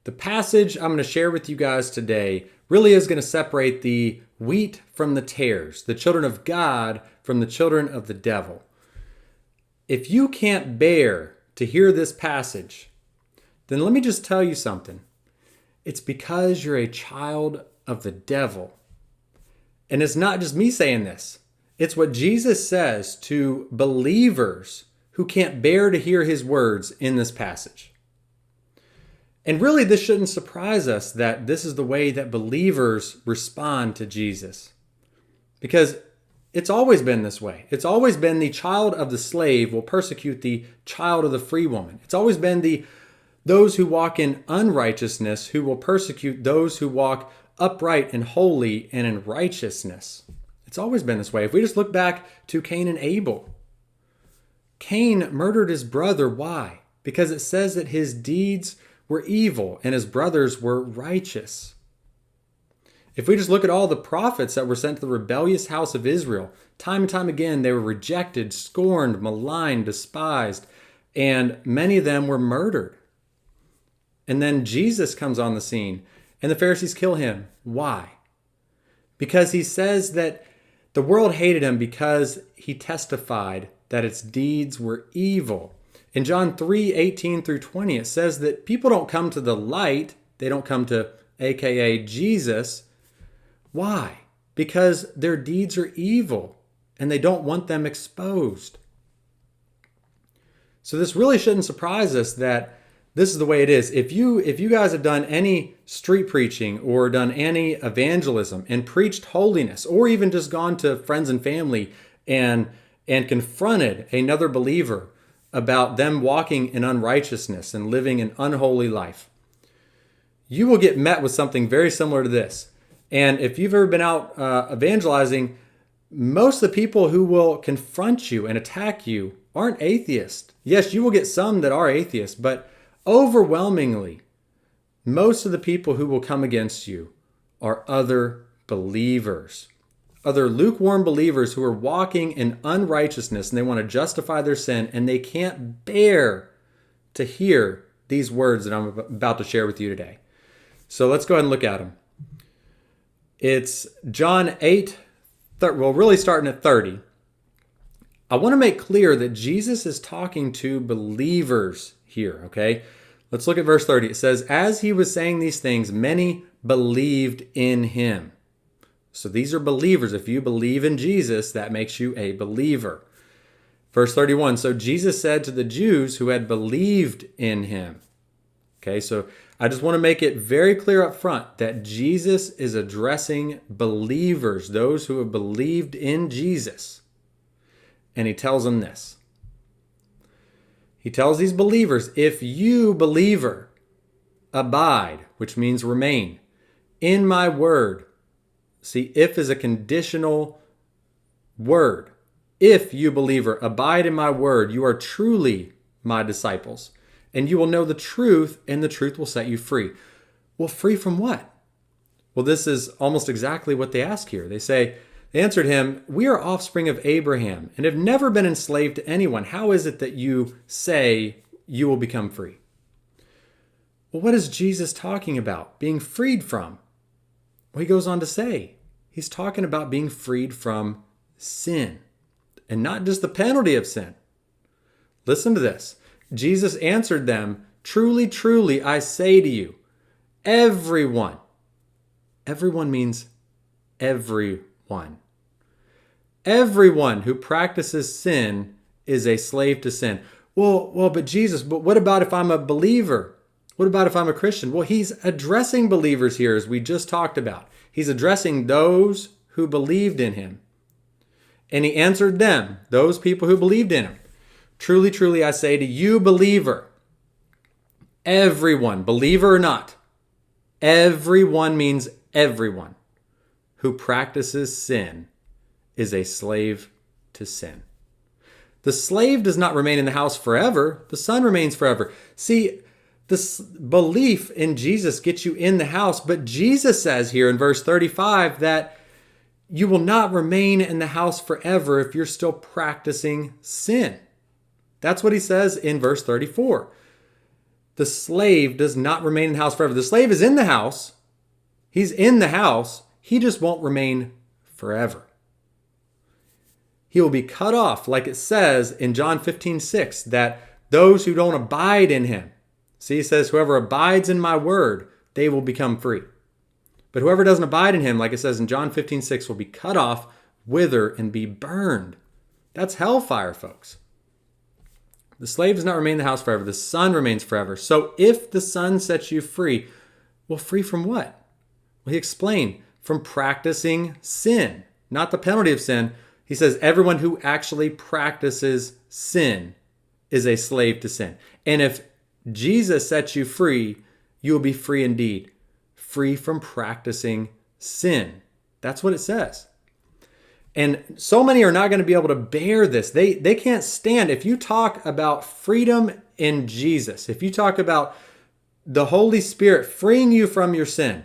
The passage I'm going to share with you guys today really is going to separate the wheat from the tares, the children of God from the children of the devil. If you can't bear to hear this passage, then let me just tell you something. It's because you're a child of the devil. And it's not just me saying this. It's what Jesus says to believers who can't bear to hear his words in this passage. And really, this shouldn't surprise us that this is the way that believers respond to Jesus. Because it's always been this way. It's always been the child of the slave will persecute the child of the free woman. It's always been those who walk in unrighteousness who will persecute those who walk upright and holy and in righteousness. It's always been this way. If we just look back to Cain and Abel, Cain murdered his brother. Why? Because it says that his deeds were evil and his brothers were righteous. If we just look at all the prophets that were sent to the rebellious house of Israel, time and time again, they were rejected, scorned, maligned, despised, and many of them were murdered. And then Jesus comes on the scene and the Pharisees kill him. Why? Because he says that the world hated him because he testified that its deeds were evil. In John 3:18 through 20, it says that people don't come to the light. They don't come to AKA Jesus. Why? Because their deeds are evil and they don't want them exposed. So this really shouldn't surprise us that this is the way it is. If you guys have done any street preaching or done any evangelism and preached holiness, or even just gone to friends and family and confronted another believer about them walking in unrighteousness and living an unholy life, you will get met with something very similar to this. And if you've ever been out evangelizing, most of the people who will confront you and attack you aren't atheists. Yes, you will get some that are atheists, but overwhelmingly, most of the people who will come against you are other believers, other lukewarm believers who are walking in unrighteousness and they want to justify their sin and they can't bear to hear these words that I'm about to share with you today. So let's go ahead and look at them. It's John 8, really starting at 30. I want to make clear that Jesus is talking to believers here, okay? Let's look at verse 30. It says, as he was saying these things, many believed in him. So these are believers. If you believe in Jesus, that makes you a believer. Verse 31, so Jesus said to the Jews who had believed in him. Okay, so I just want to make it very clear up front that Jesus is addressing believers, those who have believed in Jesus. And he tells them this. He tells these believers, if you, believer, abide, which means remain, in my word. See, if is a conditional word. If you, believer, abide in my word, you are truly my disciples, and you will know the truth, and the truth will set you free. Well, free from what? Well, this is almost exactly what they ask here. They answered him, we are offspring of Abraham and have never been enslaved to anyone. How is it that you say you will become free? Well, what is Jesus talking about? Being freed from? Well, he goes on to say, he's talking about being freed from sin and not just the penalty of sin. Listen to this. Jesus answered them, truly, truly, I say to you, everyone means everyone. Everyone who practices sin is a slave to sin. Well, but Jesus, but what about if I'm a believer? What about if I'm a Christian? Well, he's addressing believers here, as we just talked about. He's addressing those who believed in him. And he answered them, those people who believed in him. Truly, truly, I say to you, believer, everyone, believer or not, everyone means everyone who practices sin is a slave to sin. The slave does not remain in the house forever. The son remains forever. See, this belief in Jesus gets you in the house, but Jesus says here in verse 35 that you will not remain in the house forever if you're still practicing sin. That's what he says in verse 34. the slave does not remain in the house forever. The slave is in the house. He's in the house. He just won't remain forever. He will be cut off, like it says in John 15:6, that those who don't abide in him. See, it says, whoever abides in my word, they will become free. But whoever doesn't abide in him, like it says in John 15:6, will be cut off, wither, and be burned. That's hellfire, folks. The slave does not remain in the house forever. The Son remains forever. So if the Son sets you free, well, free from what? Well, he explained, from practicing sin, not the penalty of sin. He says everyone who actually practices sin is a slave to sin. And if Jesus sets you free, you will be free indeed. Free from practicing sin. That's what it says. And so many are not going to be able to bear this. They can't stand. If you talk about freedom in Jesus, if you talk about the Holy Spirit freeing you from your sin,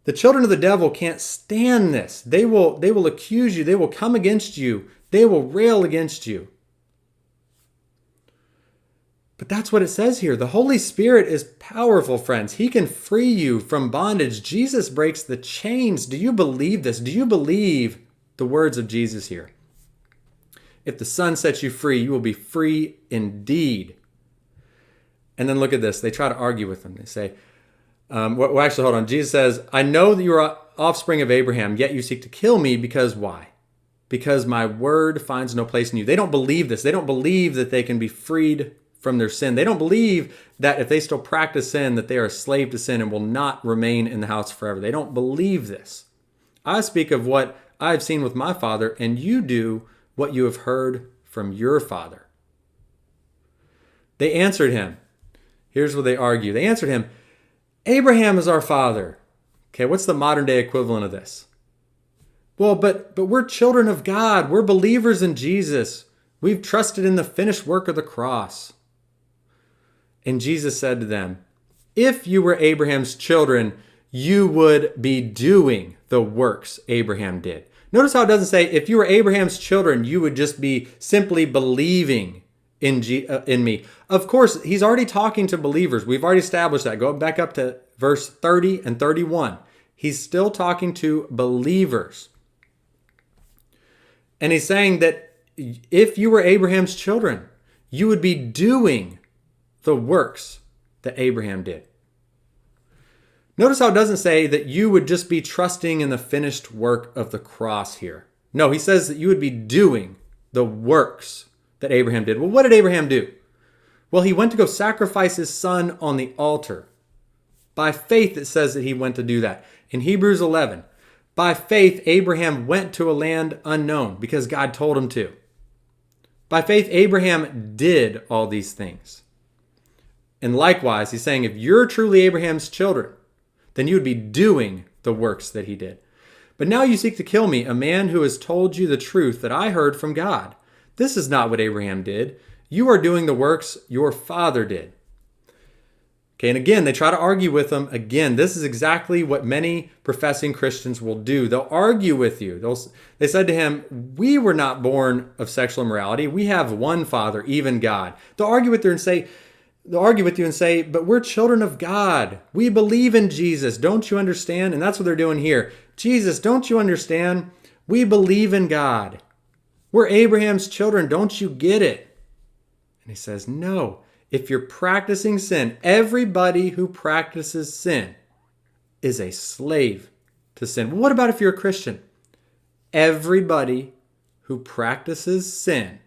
the children of the devil can't stand this. They will accuse you. They will come against you. They will rail against you. But that's what it says here. The Holy Spirit is powerful, friends. He can free you from bondage. Jesus breaks the chains. Do you believe this? Do you believe the words of Jesus here? If the Son sets you free, you will be free indeed. And then look at this. They try to argue with him. They say, well, actually, hold on. Jesus says, I know that you are offspring of Abraham, yet you seek to kill me because why? Because my word finds no place in you. They don't believe this. They don't believe that they can be freed from their sin. They don't believe that if they still practice sin, that they are a slave to sin and will not remain in the house forever. They don't believe this. I speak of what I've seen with my father, and you do what you have heard from your father. They answered him. Here's what they argue. They answered him, Abraham is our father. Okay, what's the modern day equivalent of this? Well, but we're children of God. We're believers in Jesus. We've trusted in the finished work of the cross. And Jesus said to them, if you were Abraham's children, you would be doing the works Abraham did. Notice how it doesn't say, if you were Abraham's children, you would just be simply believing in me. Of course, he's already talking to believers. We've already established that. Go back up to verse 30 and 31. He's still talking to believers. And he's saying that if you were Abraham's children, you would be doing the works that Abraham did. Notice how it doesn't say that you would just be trusting in the finished work of the cross here. No, he says that you would be doing the works that Abraham did. Well, what did Abraham do? Well, he went to go sacrifice his son on the altar. By faith, it says that he went to do that. In Hebrews 11, by faith, Abraham went to a land unknown because God told him to. By faith, Abraham did all these things. And likewise, he's saying if you're truly Abraham's children, then you would be doing the works that he did. But now you seek to kill me, a man who has told you the truth that I heard from God. This is not what Abraham did. You are doing the works your father did. Okay, and again, they try to argue with him. Again, this is exactly what many professing Christians will do. They'll argue with you. They said to him, we were not born of sexual immorality. We have one Father, even God. They'll argue with you and say, but we're children of God. We believe in Jesus. Don't you understand? And that's what they're doing here. Jesus, don't you understand? We believe in God. We're Abraham's children. Don't you get it? And he says, no. If you're practicing sin, everybody who practices sin is a slave to sin. Well, what about if you're a Christian? Everybody who practices sin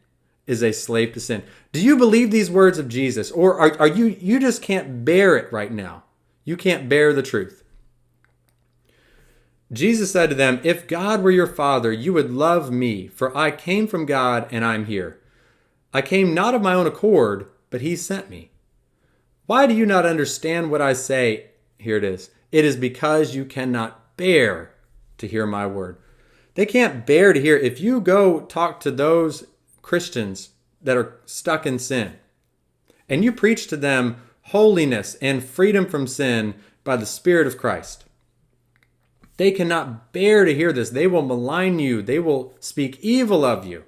is a slave to sin. Do you believe these words of Jesus? Or are you just can't bear it right now? You can't bear the truth. Jesus said to them, if God were your father, you would love me, for I came from God and I'm here. I came not of my own accord, but he sent me. Why do you not understand what I say? Here it is. It is because you cannot bear to hear my word. They can't bear to hear. If you go talk to those Christians that are stuck in sin, and you preach to them holiness and freedom from sin by the Spirit of Christ, they cannot bear to hear this. They will malign you. They will speak evil of you.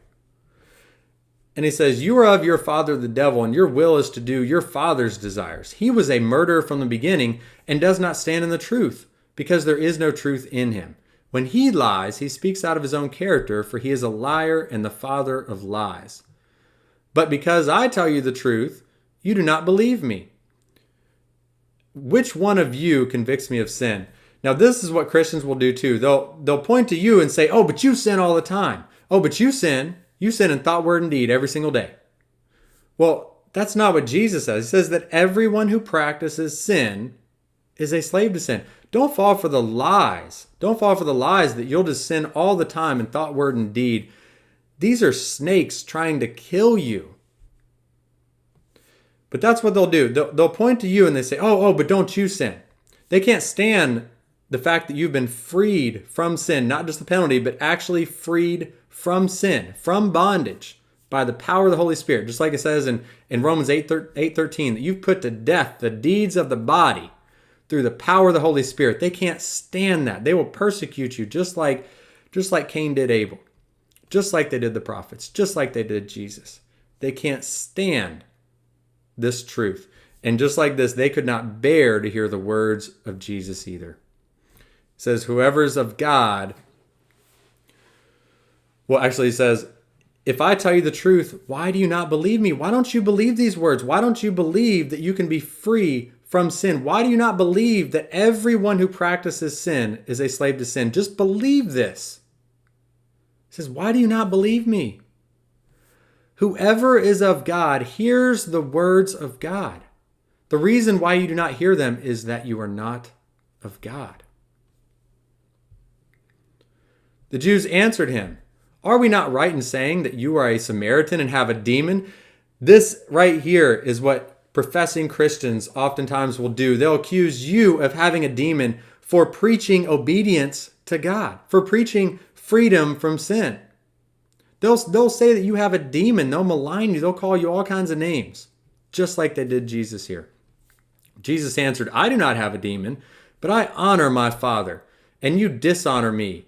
And he says, you are of your father the devil, and your will is to do your father's desires. He was a murderer from the beginning and does not stand in the truth, because there is no truth in him. When he lies, he speaks out of his own character, for he is a liar and the father of lies. But because I tell you the truth, you do not believe me. Which one of you convicts me of sin? Now, this is what Christians will do too. They'll point to you and say, oh, but you sin all the time. Oh, but you sin. You sin in thought, word, and deed every single day. Well, that's not what Jesus says. He says that everyone who practices sin is a slave to sin. Don't fall for the lies. Don't fall for the lies that you'll just sin all the time in thought, word, and deed. These are snakes trying to kill you. But that's what they'll do. They'll point to you and they say, oh, but don't you sin. They can't stand the fact that you've been freed from sin, not just the penalty, but actually freed from sin, from bondage, by the power of the Holy Spirit. Just like it says in Romans 8:13, that you've put to death the deeds of the body through the power of the Holy Spirit. They can't stand that. They will persecute you just like Cain did Abel, just like they did the prophets, just like they did Jesus. They can't stand this truth. And just like this, they could not bear to hear the words of Jesus either. It says, whoever is of God, well, actually, it says, if I tell you the truth, why do you not believe me? Why don't you believe these words? Why don't you believe that you can be free from sin? Why do you not believe that everyone who practices sin is a slave to sin? Just believe this. It says, why do you not believe me? Whoever is of God hears the words of God. The reason why you do not hear them is that you are not of God. The Jews answered him, are we not right in saying that you are a Samaritan and have a demon? This right here is what professing Christians oftentimes will do. They'll accuse you of having a demon for preaching obedience to God, for preaching freedom from sin. They'll say that you have a demon. They'll malign you. They'll call you all kinds of names, just like they did Jesus here. Jesus answered, I do not have a demon, but I honor my Father, and you dishonor me.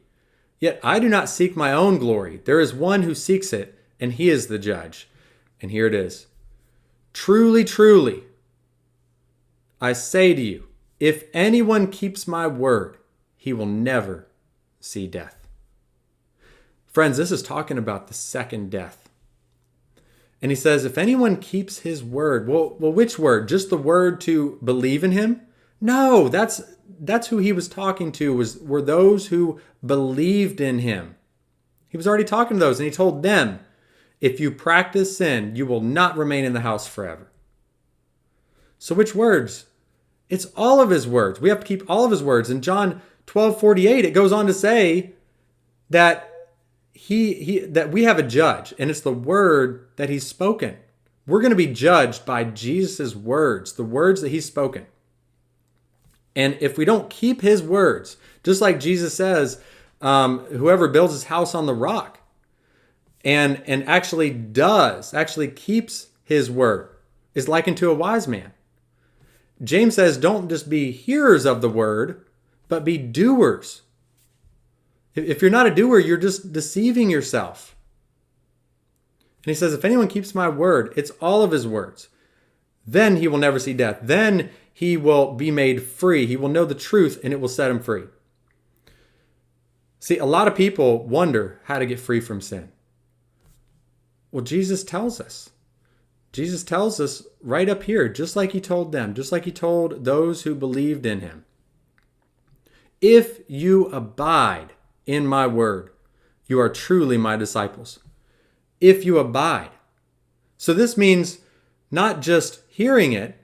Yet I do not seek my own glory. There is one who seeks it, and he is the judge. And here it is. Truly, truly, I say to you, if anyone keeps my word, he will never see death. Friends, this is talking about the second death. And he says, if anyone keeps his word, well, which word? Just the word to believe in him? No, that's who he was talking to, were those who believed in him. He was already talking to those, and he told them, if you practice sin, you will not remain in the house forever. So which words? It's all of his words. We have to keep all of his words. In John 12:48, it goes on to say that that we have a judge, and it's the word that he's spoken. We're going to be judged by Jesus' words, the words that he's spoken. And if we don't keep his words, just like Jesus says, whoever builds his house on the rock and actually keeps his word is likened to a wise man. James says, don't just be hearers of the word, but be doers. If you're not a doer, you're just deceiving yourself. And he says, if anyone keeps my word, it's all of his words, then he will never see death. Then he will be made free. He will know the truth, and it will set him free. See, a lot of people wonder how to get free from sin. Well, Jesus tells us. Jesus tells us right up here, just like he told them, just like he told those who believed in him. If you abide in my word, you are truly my disciples. If you abide. So this means not just hearing it,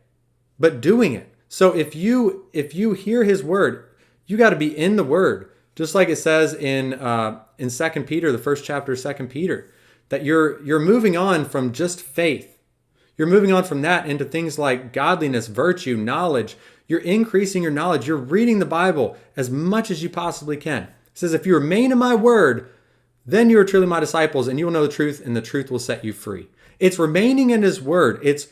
but doing it. So if you hear his word, you got to be in the word. Just like it says in 2 Peter, the first chapter of 2 Peter, that you're moving on from just faith. You're moving on from that into things like godliness, virtue, knowledge. You're increasing your knowledge. You're reading the Bible as much as you possibly can. It says, if you remain in my word, then you are truly my disciples, and you will know the truth, and the truth will set you free. It's remaining in his word. It's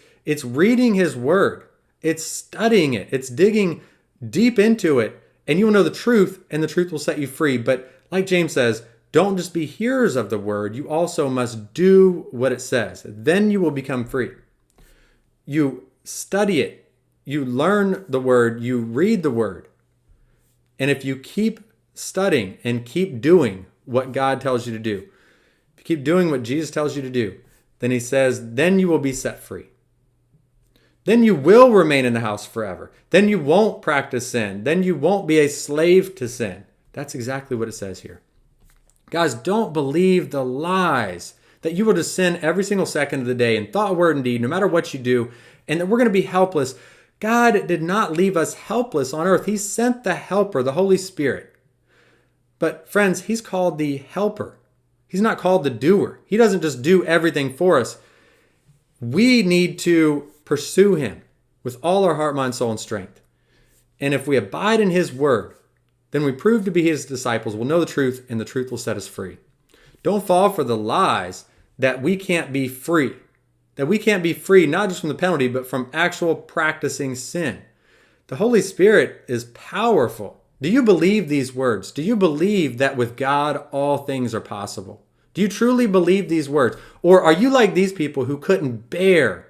reading his word. It's studying it. It's digging deep into it, and you will know the truth, and the truth will set you free. But like James says, Don't just be hearers of the word, you also must do what it says. Then you will become free. You study it, you learn the word, you read the word. And if you keep studying and keep doing what God tells you to do, if you keep doing what Jesus tells you to do, then he says, then you will be set free. Then you will remain in the house forever. Then you won't practice sin. Then you won't be a slave to sin. That's exactly what it says here. Guys, don't believe the lies that you will just sin every single second of the day in thought, word, and deed, no matter what you do, and that we're going to be helpless. God did not leave us helpless on earth. He sent the helper, the Holy Spirit. But friends, he's called the helper. He's not called the doer. He doesn't just do everything for us. We need to pursue him with all our heart, mind, soul, and strength. And if we abide in his word, then we prove to be his disciples. We'll know the truth, and the truth will set us free. Don't fall for the lies that we can't be free. That we can't be free, not just from the penalty, but from actual practicing sin. The Holy Spirit is powerful. Do you believe these words? Do you believe that with God, all things are possible? Do you truly believe these words? Or are you like these people who couldn't bear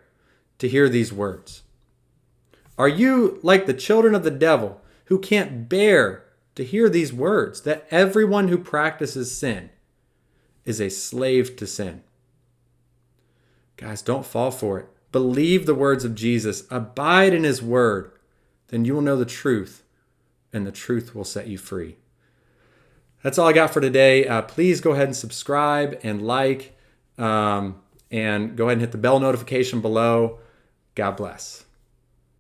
to hear these words? Are you like the children of the devil who can't bear to hear these words, that everyone who practices sin is a slave to sin? Guys, don't fall for it. Believe the words of Jesus. Abide in his word. Then you will know the truth, and the truth will set you free. That's all I got for today. Please go ahead and subscribe and like, and go ahead and hit the bell notification below. God bless.